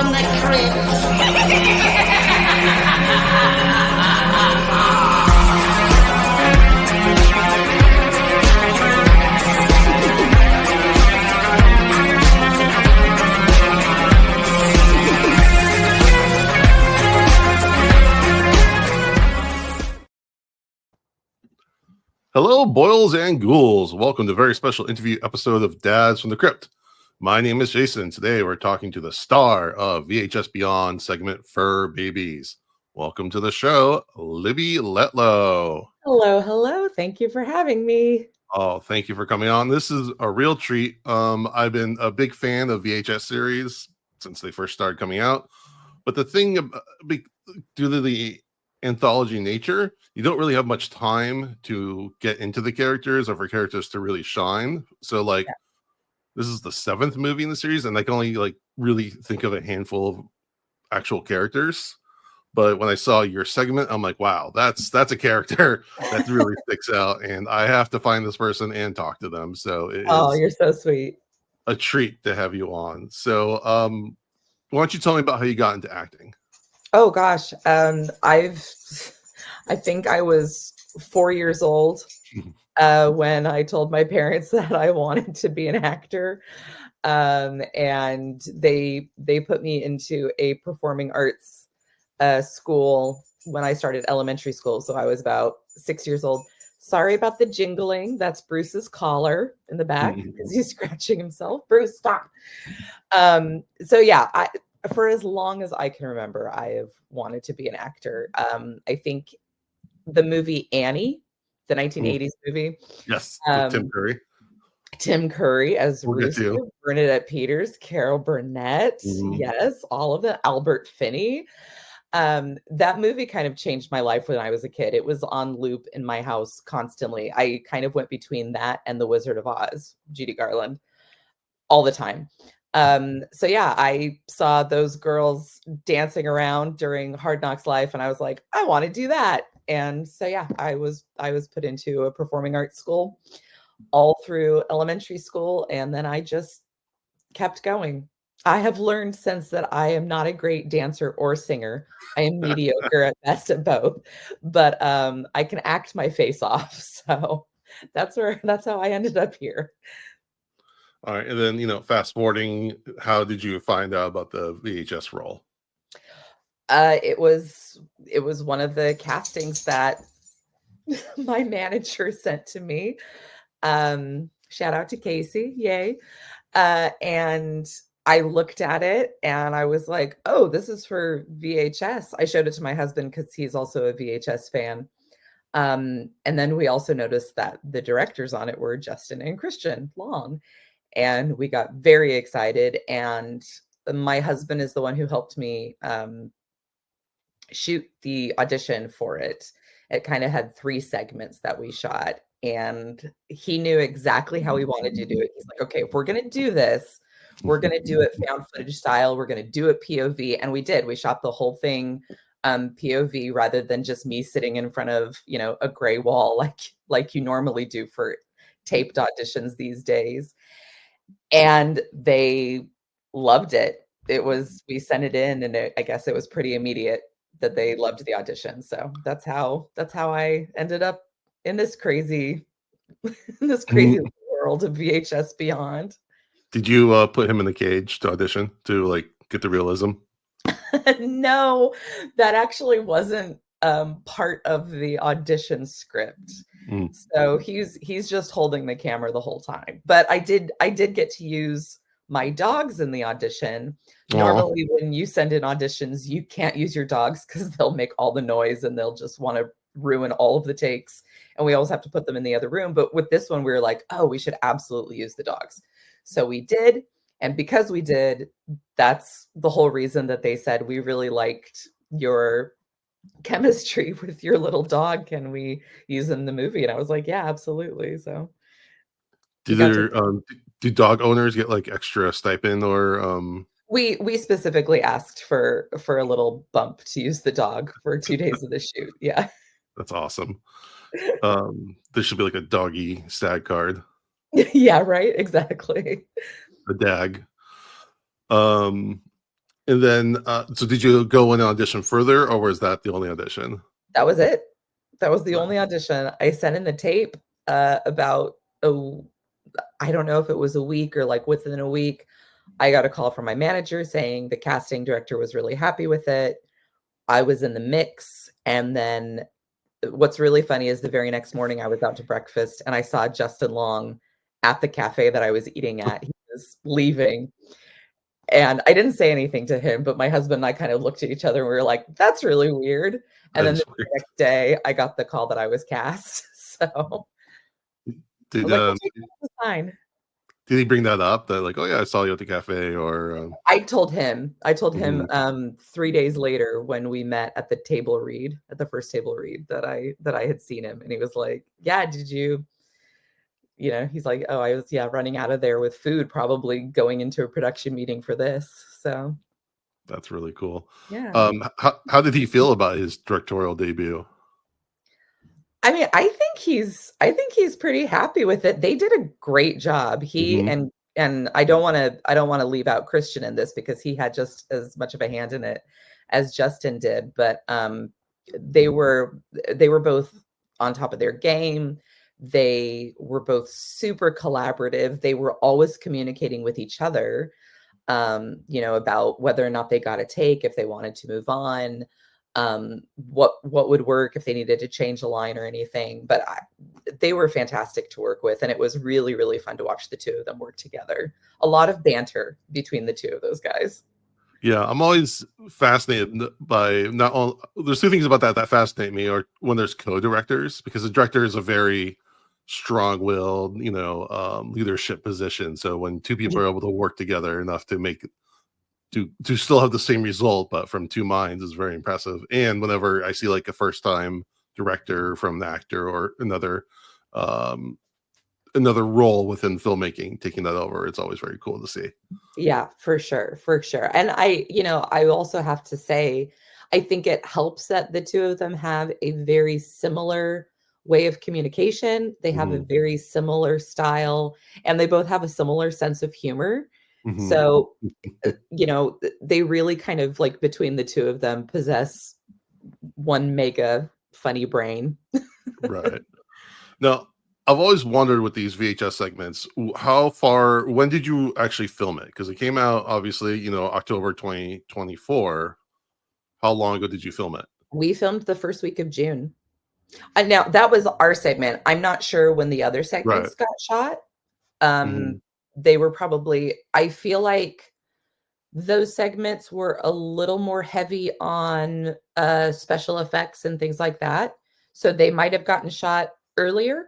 from the crypt. Hello, boils and ghouls. Welcome to a very special interview episode of Dads from the Crypt. My name is Jason. Today we're talking to the star of VHS Beyond segment Fur Babies. Welcome to the show, Libby Letlow. Hello. Thank you for having me. Oh, thank you for coming on. This is a real treat. I've been a big fan of VHS series since they first started coming out. But the thing, due to the anthology nature, you don't really have much time to get into the characters or for characters to really shine. So this is the 7th movie in the series, and I can only really think of a handful of actual characters. But when I saw your segment, I'm like, wow, that's a character that really sticks out, and I have to find this person and talk to them. So it is you're so sweet. a treat to have you on. So why don't you tell me about how you got into acting? Oh gosh, I think I was 4 years old when I told my parents that I wanted to be an actor, and they put me into a performing arts school when I started elementary school. So I was about 6 years old. Sorry about the jingling. That's Bruce's collar in the back because he's scratching himself. Bruce, stop. So yeah, for as long as I can remember, I have wanted to be an actor. I think the movie Annie, the 1980s movie. Yes, with Tim Curry. Tim Curry as Rooster, Bernadette Peters, Carol Burnett. Yes, all of them. Albert Finney. That movie kind of changed my life when I was a kid. It was on loop in my house constantly. I kind of went between that and The Wizard of Oz, Judy Garland, all the time. So yeah, I saw those girls dancing around during Hard Knocks Life, and I was like, I want to do that. And so yeah, I was put into a performing arts school all through elementary school, and then I just kept going. I have learned since that I am not a great dancer or singer. I am mediocre at best at both, but I can act my face off. So that's how I ended up here. All right, and then fast forwarding, how did you find out about the VHS role? It was one of the castings that my manager sent to me. Shout out to Casey, yay! And I looked at it and I was like, "Oh, this is for VHS." I showed it to my husband because he's also a VHS fan. And then we also noticed that the directors on it were Justin and Christian Long. And we got very excited, and my husband is the one who helped me shoot the audition for it. It kind of had 3 segments that we shot, and he knew exactly how we wanted to do it. He's like, okay, if we're going to do this, we're going to do it found footage style. We're going to do it POV. And we did. We shot the whole thing POV rather than just me sitting in front of, a gray wall like you normally do for taped auditions these days. And they loved it. We sent it in, and I guess it was pretty immediate that they loved the audition. So that's how I ended up in this crazy world of VHS Beyond. Did you put him in the cage to audition to get the realism? No, that actually wasn't part of the audition script. So he's just holding the camera the whole time. But I did get to use my dogs in the audition. Normally, when you send in auditions, you can't use your dogs because they'll make all the noise and they'll just want to ruin all of the takes. And we always have to put them in the other room. But with this one, we were like, oh, we should absolutely use the dogs. So we did. And because we did, that's the whole reason that they said, we really liked your chemistry with your little dog. Can we use in the movie? And I was like, yeah, absolutely. So do dog owners get extra stipend or we specifically asked for a little bump to use the dog for 2 days of the shoot. Yeah, that's awesome. There should be a doggy stag card. Yeah, right, exactly. A dag. And then, so did you go and audition further, or was that the only audition? That was it. That was the Wow. only audition. I sent in the tape, about I don't know if it was a week or like within a week. I got a call from my manager saying the casting director was really happy with it. I was in the mix. And then what's really funny is the very next morning I was out to breakfast and I saw Justin Long at the cafe that I was eating at. He was leaving. And I didn't say anything to him, but my husband and I kind of looked at each other and we were like, that's really weird. And then That's the weird. next day I got the call that I was cast. So I Did was like, we'll take that, that's fine. did he bring that up? That like, oh yeah, I saw you at the cafe, or I told him mhm. 3 days later when we met at the table read, at the first table read that I had seen him. And he was like, yeah, did you, he's like, oh, I was, yeah, running out of there with food, probably going into a production meeting for this. So That's really cool. yeah. How did he feel about his directorial debut? I mean, I think he's pretty happy with it. They did a great job. He Mhm. and I don't want to leave out Christian in this because he had just as much of a hand in it as Justin did, but they were they were both on top of their game. They were both super collaborative. They were always communicating with each other, about whether or not they got a take, if they wanted to move on, what would work if they needed to change a line or anything. But they were fantastic to work with, and it was really, really fun to watch the two of them work together. A lot of banter between the two of those guys. Yeah, I'm always fascinated by not all. There's two things about that fascinate me, or when there's co-directors, because the director is a very strong-willed, leadership position. So when two people are able to work together enough to make to still have the same result, but from two minds, is very impressive. And whenever I see like a first-time director from an actor or um, another role within filmmaking taking that over, it's always very cool to see. Yeah, for sure, for sure. And I also have to say, I think it helps that the two of them have a very similar way of communication. They have a Mhm. very similar style, and they both have a similar sense of humor. Mhm. So, they really kind of like between the two of them possess one mega funny brain. Right. Now, I've always wondered with these VHS segments, when did you actually film it? Because it came out, obviously, October 2024. How long ago did you film it? We filmed the first week of June. And now that was our segment. I'm not sure when the other Right. segments got shot. Um, Mhm. they were probably, I feel like those segments were a little more heavy on special effects and things like that. So they might have gotten shot earlier.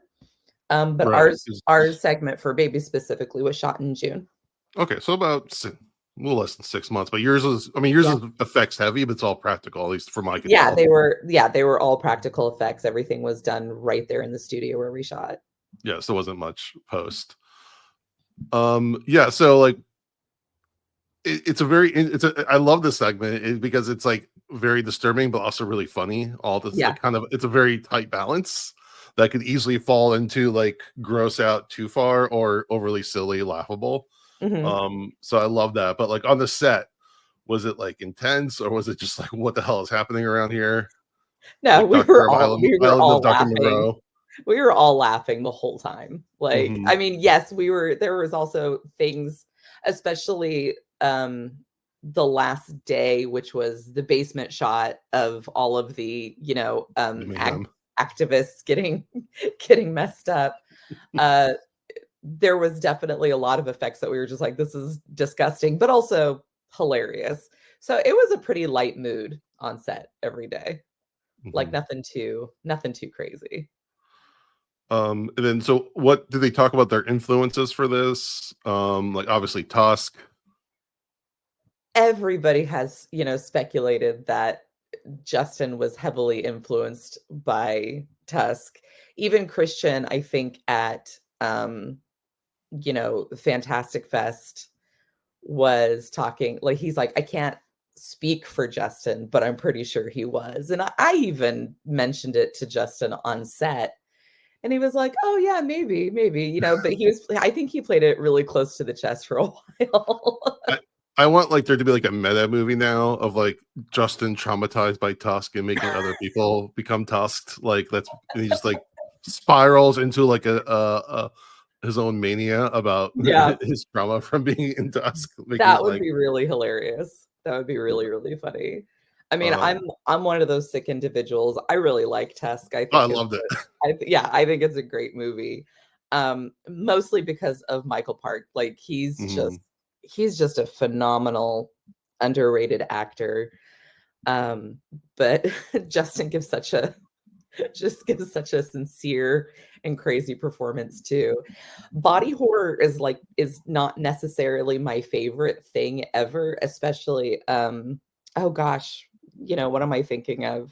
But Right. our segment for Baby specifically was shot in June. Okay, so about a little less than 6 months, but yours Yeah. is effects heavy, but it's all practical, at least from what I could Yeah, tell. they were all practical effects. Everything was done right there in the studio where we shot. Yes, there wasn't much post. Yeah, so like I love this segment because it's like very disturbing, but also really funny. All this Yeah. like kind of it's a very tight balance that could easily fall into like gross out too far or overly silly, laughable. Mhm. So I love that. But like on the set, was it like intense or was it just like what the hell is happening around here? No, Like Doctor of Island, we were Island of all Dr. laughing. Moreau. We were all laughing the whole time. Like, Hmm. I mean, yes, there was also things, especially the last day, which was the basement shot of all of the, The mayhem. activists getting getting messed up. Uh there was definitely a lot of effects that we were just like, this is disgusting, but also hilarious. So it was a pretty light mood on set every day. Like Hmm. nothing too crazy. And then so what do they talk about their influences for this? Like obviously Tusk. Everybody has, speculated that Justin was heavily influenced by Tusk. Even Christian, I think at Fantastic Fest was talking like he's like, I can't speak for Justin, but I'm pretty sure he was. And I even mentioned it to Justin on set. And he was like, "Oh yeah, maybe, but I think he played it really close to the chest for a while." I want like there to be like a meta movie now of like Justin traumatized by Tusk and making other people become tusked. Like and he just like spirals into like a his own mania about Yeah, his trauma from being in Tusk, making it that would like be really hilarious. That would be really, really funny. I mean, um I'm one of those sick individuals. I really like Tusk. I oh, I think it's loved it. yeah, I think it's a great movie. Mostly because of Michael Park. Like Mhm. he's just a phenomenal underrated actor. Um, but Justin gives such a just gives such a sincere and crazy performance too. Body horror is not necessarily my favorite thing ever, especially oh gosh, what am I thinking of?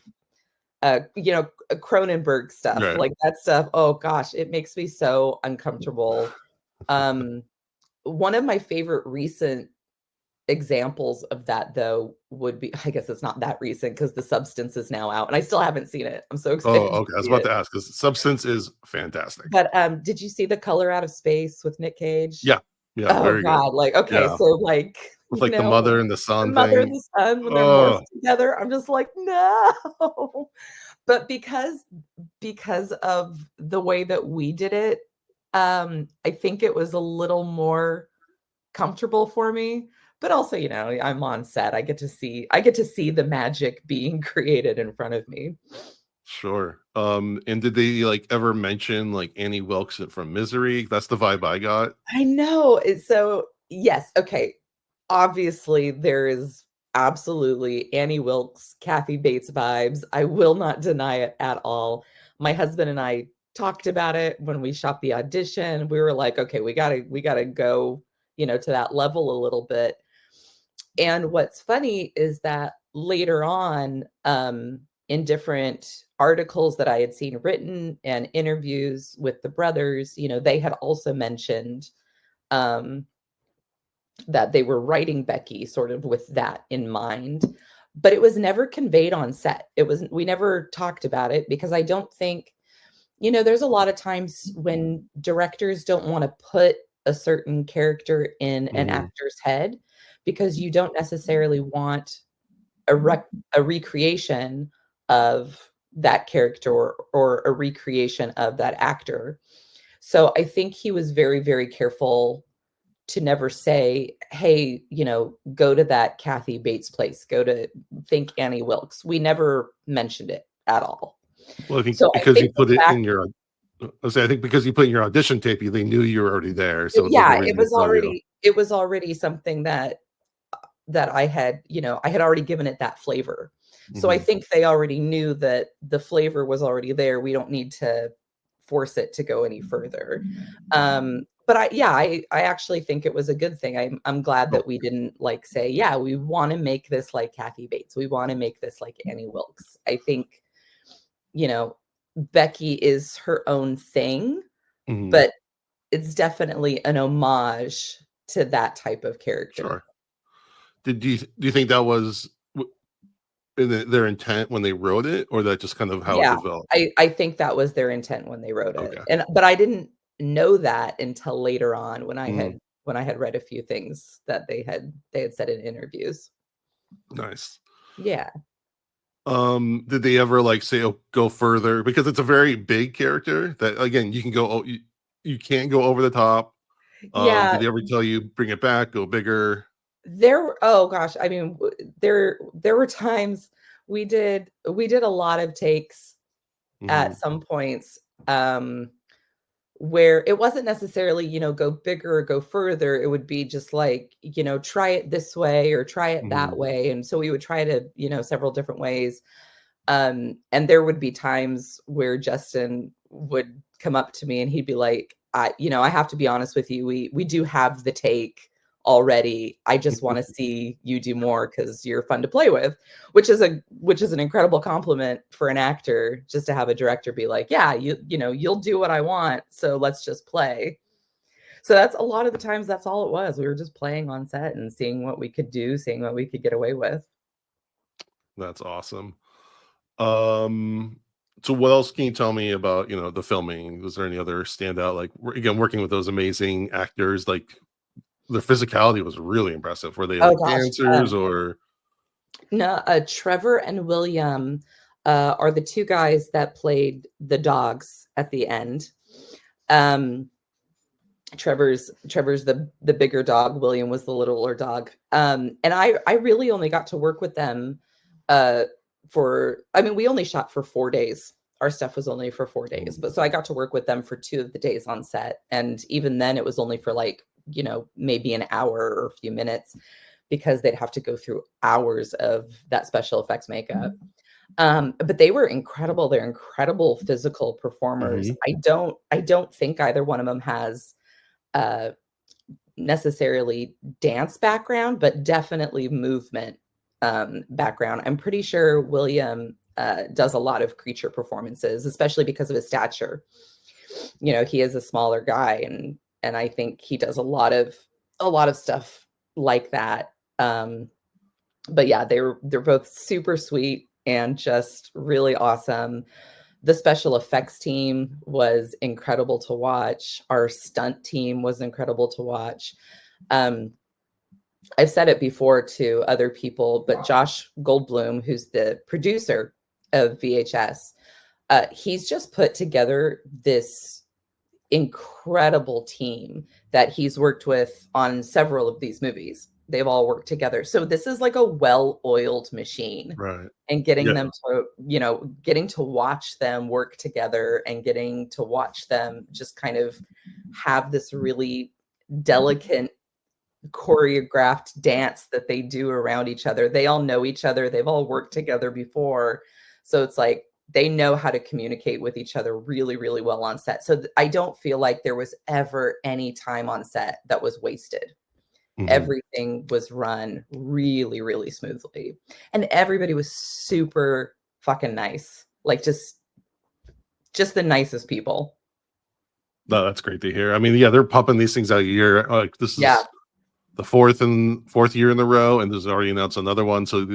Cronenberg stuff, Right. like that stuff. Oh gosh, it makes me so uncomfortable. Um, one of my favorite recent examples of that though would be I guess it's not that recent because The Substance is now out and I still haven't seen it. I'm so Oh, excited to okay. I was see about it. to ask because Substance is fantastic. But, did you see The Color Out of Space with Nick Cage? Yeah. Yeah, Oh very good. god, like, okay, Yeah. so, like, With like the mother and the the son mother and thing. the son when they're morphed Oh, together, I'm just like, "No." But because of the way that we did it, I think it was a little more comfortable for me, but also, I'm on set, I get to see the magic being created in front of me. sure. And did they like ever mention like Annie Wilkes from Misery? That's the vibe I got. I know, so yes, okay, obviously, there is absolutely Annie Wilkes, Kathy Bates vibes, I will not deny it at all. My husband and I talked about it when we shot the audition, we were like, "Okay, we gotta go, to that level a little bit." And what's funny is that later on, in different articles that I had seen written and interviews with the brothers, they had also mentioned um, that they were writing Becky sort of with that in mind. But it was never conveyed on set. We never talked about it because I don't think, there's a lot of times when directors don't want to put a certain character in an Mhm. actor's head because you don't necessarily want a recreation of that character or a recreation of that actor. So I think he was very, very careful to never say, "Hey, go to that Kathy Bates place, go to think Annie Wilkes." We never mentioned it at all. Well, I think So I because think you the put it fact in your I say I think because you put in your audition tape, they knew you were already there, so there's no yeah, reason to tell you. it was already something that I had, I had already given it that flavor. So I Mhm. think they already knew that the flavor was already there. We don't need to force it to go any further. But I actually think it was a good thing. I'm glad Oh, that we didn't like say, yeah, we want to make this like Kathy Bates. We want to make this like Annie Wilkes. I think, you know, Becky is her own thing, mhm. but it's definitely an homage to that type of character. Sure. Do you think that was in their intent when they wrote it, or that just kind of how it Yeah, developed? I think that was their intent when they wrote it, Okay. but I didn't know that until later on Mm, when I had read a few things that they had said in interviews. nice. Yeah. Did they ever like say, "Oh, go further"? Because it's a very big character that again you can go. You can't go over the top. Yeah, Did they ever tell you bring it back, go bigger? oh gosh, I mean, there were times we did a lot of takes Hmm. at some points, where it wasn't necessarily, go bigger or go further. It would be just like, try it this way or try it Hmm. that way. And so we would try to, several different ways. And there would be times where Justin would come up to me and he'd be like, I have to be honest with you. We do have the take already. I just want to see you do more because you're fun to play with, which is an incredible compliment for an actor just to have a director be like, yeah, you'll do what I want. So let's just play. So that's a lot of the times that's all it was. We were just playing on set and seeing what we could do, seeing what we could get away with. That's awesome. Um, so what else can you tell me about, the filming? Was there any other standout, like again, working with those amazing actors, like their physicality was really impressive. Were they Oh like gosh. dancers or? No, Trevor and William are the two guys that played the dogs at the end. Trevor's the bigger dog. William was the littler dog. And I really only got to work with them we only shot for 4 days. Our stuff was only for 4 days, but so I got to work with them for 2 of the days on set. And even then it was only for like, maybe an hour or a few minutes because they'd have to go through hours of that special effects makeup. But they were incredible. They're incredible physical performers. Mm-hmm. I don't think either one of them has necessarily dance background, but definitely movement background. I'm pretty sure William does a lot of creature performances, especially because of his stature. He is a smaller guy, and I think he does a lot of stuff like that. But yeah, they're both super sweet and just really awesome. The special effects team was incredible to watch. Our stunt team was incredible to watch. I've said it before to other people, but Josh Goldblum, who's the producer of VHS, he's just put together this incredible team that he's worked with on several of these movies. They've all worked together. So this is like a well-oiled machine. Right. And getting them to, getting to watch them work together and getting to watch them just kind of have this really delicate choreographed dance that they do around each other. They all know each other. They've all worked together before. So it's like they know how to communicate with each other really, really well on set. So I don't feel like there was ever any time on set that was wasted. Mm-hmm. Everything was run really, really smoothly. And everybody was super fucking nice. Like just the nicest people. No, that's great to hear. I mean, yeah, they're pumping these things out a year. Like this is the fourth year in a row, and there's already announced another one. So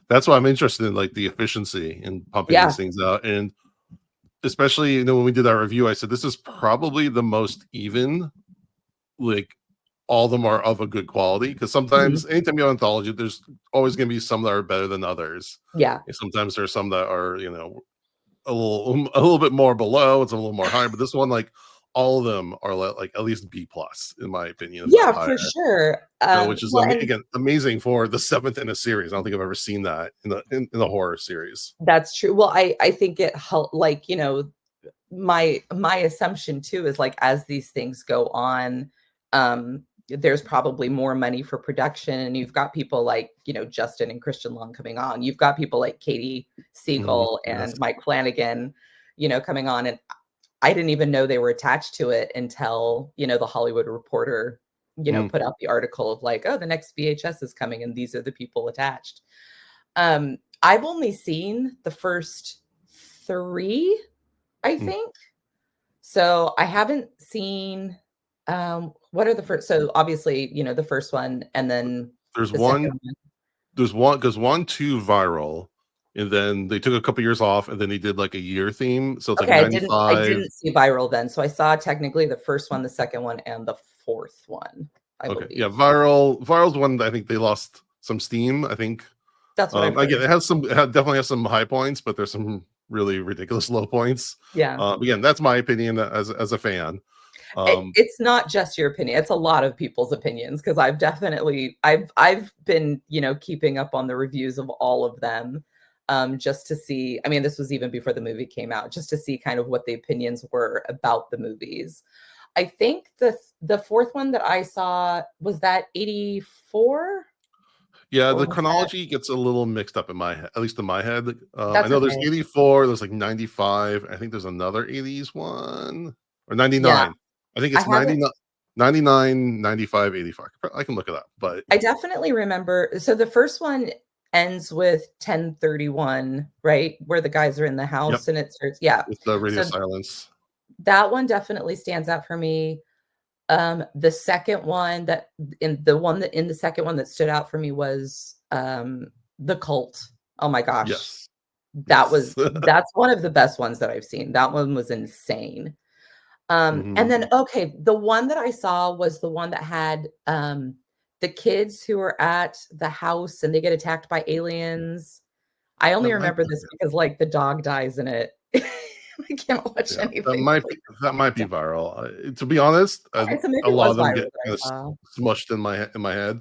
that's why I'm interested in like the efficiency in pumping these things out. And especially, when we did our review, I said this is probably the most even, like all of them are of a good quality, because sometimes anytime you have anthology, there's always going to be some that are better than others. And sometimes there's some that are, a little bit more below, it's a little more higher, but this one, like all of them are like at least B plus in my opinion, if not higher. For sure. So, which is again amazing for the 7th in a series. I don't think I've ever seen that in the horror series. That's true. Well, I think it helped, like, my assumption too is like as these things go on, there's probably more money for production, and you've got people like Justin and Christian Long coming on. You've got people like Katie Siegel and Mike Flanagan, coming on, and I didn't even know they were attached to it until the Hollywood Reporter put out the article of like, oh, the next VHS is coming, and these are the people attached. I've only seen the first 3, I think. So I haven't seen what are the first, so obviously the first one, and then there's one because 1, 2 viral, and then they took a couple years off, and then they did like a year theme, so it's like 95. I didn't see viral then, so I saw technically the first one, the second one, and the 4th one, I believe. Yeah, viral's one that I think they lost some steam, I think. That's what again, it definitely has some high points, but there's some really ridiculous low points. Again, that's my opinion as a fan. It's not just your opinion, it's a lot of people's opinions, because I've been keeping up on the reviews of all of them, just to see, I mean, this was even before the movie came out, just to see kind of what the opinions were about the movies. I think the 4th one that I saw, was that 84? Yeah, the chronology gets a little mixed up in my head, at least in my head. I know there's 84, there's like 95. I think there's another 80s one, or 99. I think it's 99, 95, 85. I can look it up, but I definitely remember. So the first one ends with 10:31, right? Where the guys are in the house and it starts. With the radio silence. That one definitely stands out for me. The second one in the second one that stood out for me was The Cult. Oh my gosh. That's one of the best ones that I've seen. That one was insane. And then, okay, the one that I saw was the one that had the kids who are at the house and they get attacked by aliens. I That only might remember this because like the dog dies in it. I can't watch Yeah, anything. that might be viral. To be honest, Okay, so maybe a it lot was of them viral get that I kind of saw. smushed in my head.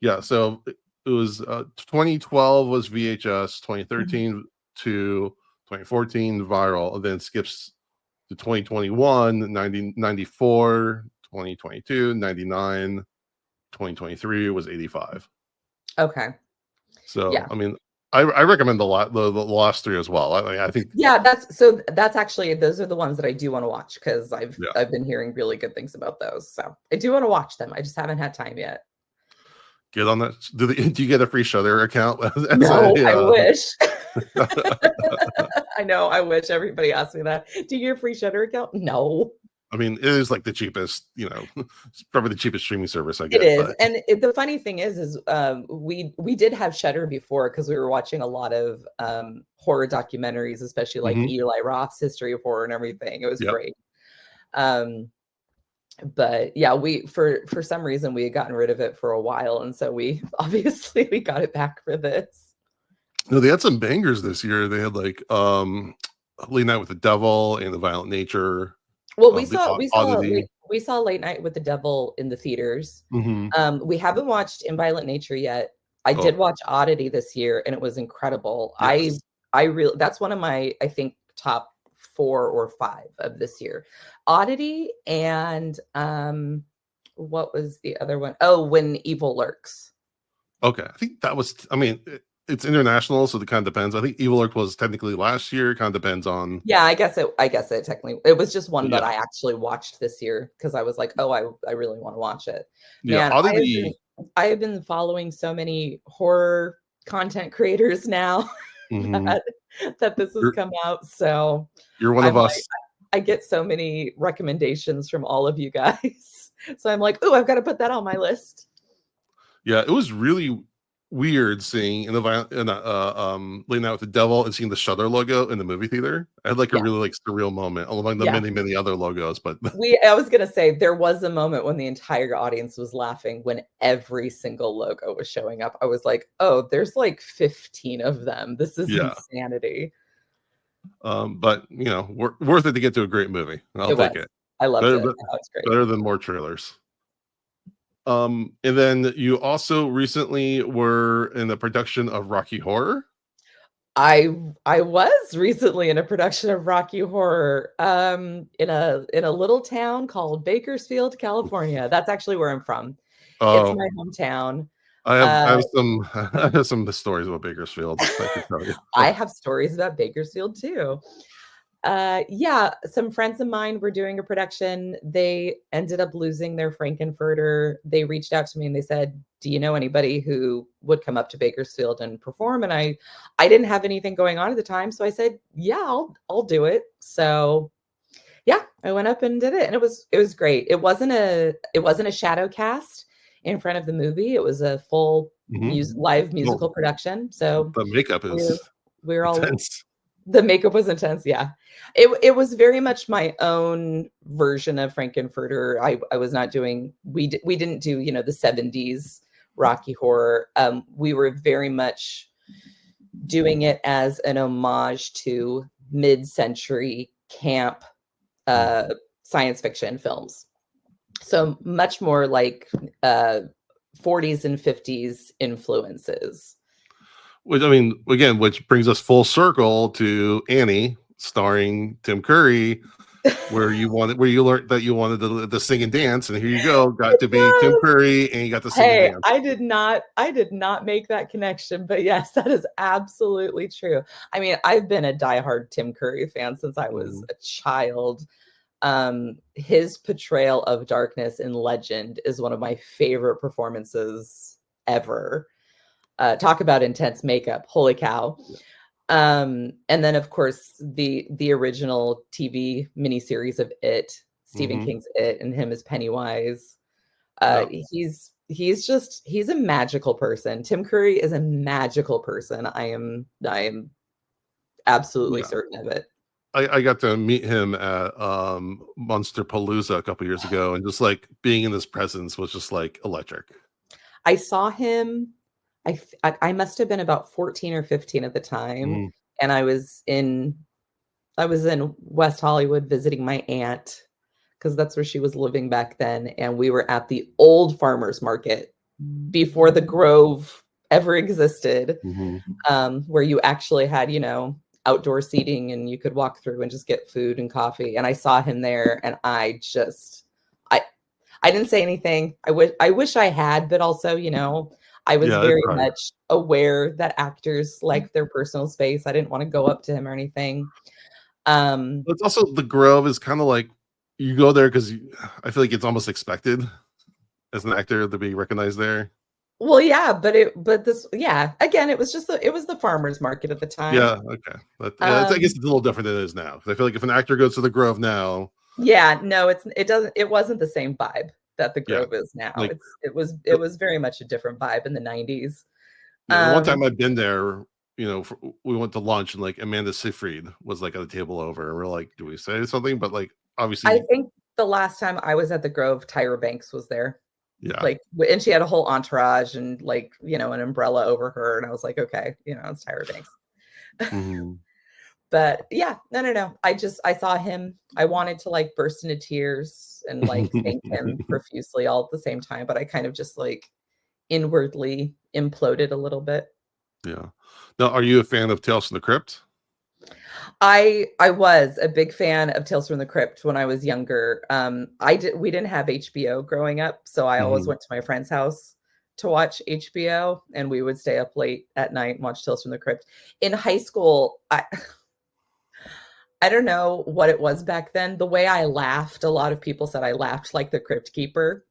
Yeah, so it was 2012 was VHS, Mhm. 2013 to 2014 viral, and then skips to 2021, 94, 2022, 99, 2023 was 85. Okay. So Yeah. I mean, I recommend the last three as well. I think Yeah, that's actually those are the ones that I do want to watch because yeah. I've been hearing really good things about those. So I do want to watch them. I just haven't had time yet. Get on that. Do you get a free Shutter account as No, I a wish. I know, I wish everybody asked me that. Do you get a free Shutter account? No. I mean, it is like the cheapest, it's probably the cheapest streaming service I It get, is, but and the funny thing is, we did have Shudder before because we were watching a lot of horror documentaries, especially like mhm, Eli Roth's History of Horror and everything. It was yep. great. Um, but yeah, we for some reason we had gotten rid of it for a while, and so we obviously we got it back for this. No, they had some bangers this year. They had like Late Night with the Devil and The Violent Nature, Well, the Oddity. we saw Late Night with the Devil in the theaters. Mhm. We haven't watched In Violent Nature yet. I did Oh, watch Oddity this year, and it was incredible. yes. I really that's one of my, I think, top 4 or 5 of this year. Oddity and, what was the other one? Oh, When Evil Lurks. Okay. I think that was I mean, it's international, so it kind of depends. I think Evil Arc was technically last year. Kind of depends on Yeah, I guess it technically it was just one that yeah. I actually watched this year because I was like, "Oh, I really wanna watch it." Yeah, Man, Oddity. I have been following so many horror content creators now Mhm. that this has You're come out, so you're one I'm of like us. I get so many recommendations from all of you guys. So I'm like, "Ooh, I've gotta put that on my list." Yeah, it was really weird seeing Late Night with the Devil and seeing the Shudder logo in the movie theater. I had like a Yeah, really like surreal moment among the yeah. many other logos, but I was gonna say there was a moment when the entire audience was laughing when every single logo was showing up. I was like, "Oh, there's like 15 of them. This is yeah. insanity." But worth it to get to a great movie. I'll It take was. it. I loved Better, it. but I thought it was great. better than more trailers. And then you also recently were in the production of Rocky Horror. I was recently in a production of Rocky Horror, in a little town called Bakersfield, California. That's actually where I'm from. It's Oh, my hometown. I Uh, have some I have some stories about Bakersfield I could tell you. I have stories about Bakersfield too. Yeah, some friends of mine were doing a production. They ended up losing their Frankenfurter. They reached out to me and they said, "Do you know anybody who would come up to Bakersfield and perform?" And I didn't have anything going on at the time, so I said, "Yeah, I'll do it." So, yeah, I went up and did it, and it was great. It wasn't a shadow cast in front of the movie. It was a full Mhm. live Well, musical production. So, the makeup we're is we're all intense. the makeup was intense, yeah. It was very much my own version of Frankenfurter. I was not doing we didn't do, the 70s Rocky Horror. We were very much doing it as an homage to mid-century camp, Mm. uh, science fiction films. So much more like, 40s and 50s influences. Which I mean, again, which brings us full circle to Annie, starring Tim Curry, where you learned that you wanted to sing and dance, and here you go, got to be Tim Yes! Curry, and you got to sing and Hey, dance. I did not make that connection, but yes, that is absolutely true. I mean, I've been a diehard Tim Curry fan since I was Mhm. a child. His portrayal of darkness in Legend is one of my favorite performances ever. Talk about intense makeup. Holy cow. And then of course the original TV miniseries of It, Stephen Mhm. King's It, and him as Pennywise. Yeah. He's a magical person. Tim Curry is a magical person. I am absolutely Yeah. certain of it. I got to meet him at Monster Palooza a couple years ago, and just like being in his presence was just like electric. I saw him. I must have been about 14 or 15 at the time, and I was in West Hollywood visiting my aunt because that's where she was living back then, and we were at the old farmers market before the Grove ever existed, where you actually had, outdoor seating and you could walk through and just get food and coffee. And I saw him there, and I didn't say anything. I wish I had, but also, I was very much aware that actors like their personal space. I didn't want to go up to him or anything. It's also, the Grove is kind of like, you go there because I feel like it's almost expected as an actor to be recognized there. Well, yeah, again, it was the farmers market at the time. Yeah, okay. But I guess it's a little different than it is now. Because I feel like if an actor goes to the Grove now, it wasn't the same vibe that the Grove is now. Like, it was very much a different vibe in the 90s. The one time I'd been there, we went to lunch, and like Amanda Seyfried was like at the table over, and we're like, do we say something? But like, obviously, I think the last time I was at the Grove, Tyra Banks was there. Yeah. Like, and she had a whole entourage and like, an umbrella over her. And I was like, okay, it's Tyra Banks. But yeah, no. I saw him. I wanted to like burst into tears and like thank him profusely all at the same time. But I kind of just like inwardly imploded a little bit. Yeah. Now, are you a fan of Tales from the Crypt? I was a big fan of Tales from the Crypt when I was younger. We didn't have HBO growing up, so I always went to my friend's house to watch HBO, and we would stay up late at night and watch Tales from the Crypt. In high school, I don't know what it was back then. The way I laughed, a lot of people said I laughed like the Crypt Keeper.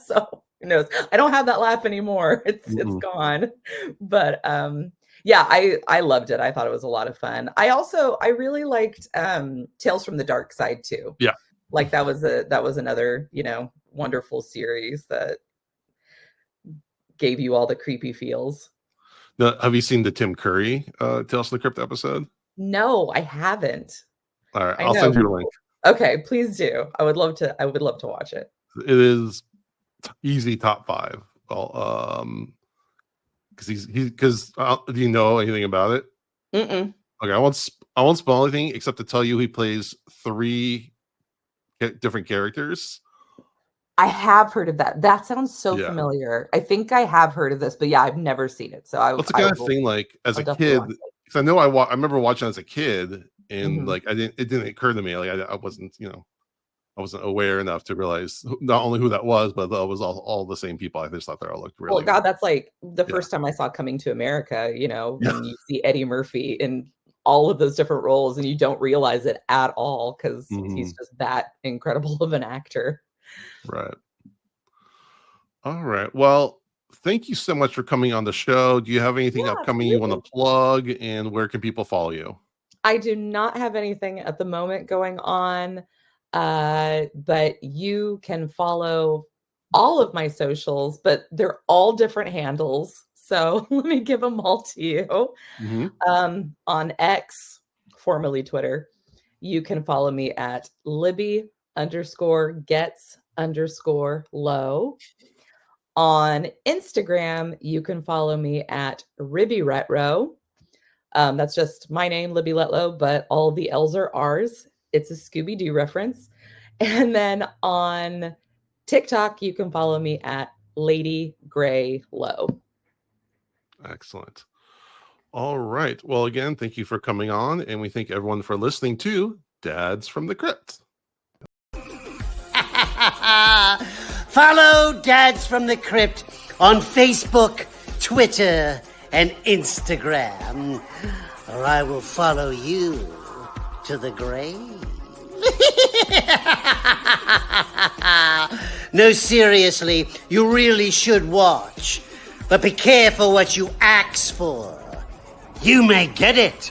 So who knows? I don't have that laugh anymore. It's gone. But yeah, I loved it. I thought it was a lot of fun. I really liked Tales from the Dark Side too. Yeah. Like that was another, wonderful series that gave you all the creepy feels. Now, have you seen the Tim Curry Tales from the Crypt episode? No, I haven't. All right, I'll send you a link. Okay, please do. I would love to watch it. It is easy top 5. Because do you know anything about it? Mm-mm. Okay, I won't spoil anything except to tell you he plays 3 different characters. I have heard of that. That sounds so familiar. I think I have heard of this, but yeah, I've never seen it. So it's the kind of thing like as a kid, because I know I remember watching as a kid, and like it didn't occur to me, like I wasn't I wasn't aware enough to realize not only who that was, but that was all the same people. I just thought they all looked really. Well, God, that's like the first time I saw Coming to America. When you see Eddie Murphy in all of those different roles, and you don't realize it at all because he's just that incredible of an actor. Right. All right. Well, thank you so much for coming on the show. Do you have anything upcoming you want to plug, and where can people follow you? I do not have anything at the moment going on, but you can follow all of my socials, but they're all different handles. So let me give them all to you. On X, formerly Twitter, you can follow me at Libby_gets_low. On Instagram, you can follow me at Ribby Retro. That's just my name, Libby Letlow, but all the L's are R's. It's a Scooby-Doo reference. And then on TikTok, you can follow me at Lady Gray Low. Excellent. All right. Well, again, thank you for coming on, and we thank everyone for listening to Dads from the Crypt. Follow Dads from the Crypt on Facebook, Twitter, and Instagram, or I will follow you to the grave. No, seriously, you really should watch. But be careful what you ask for. You may get it.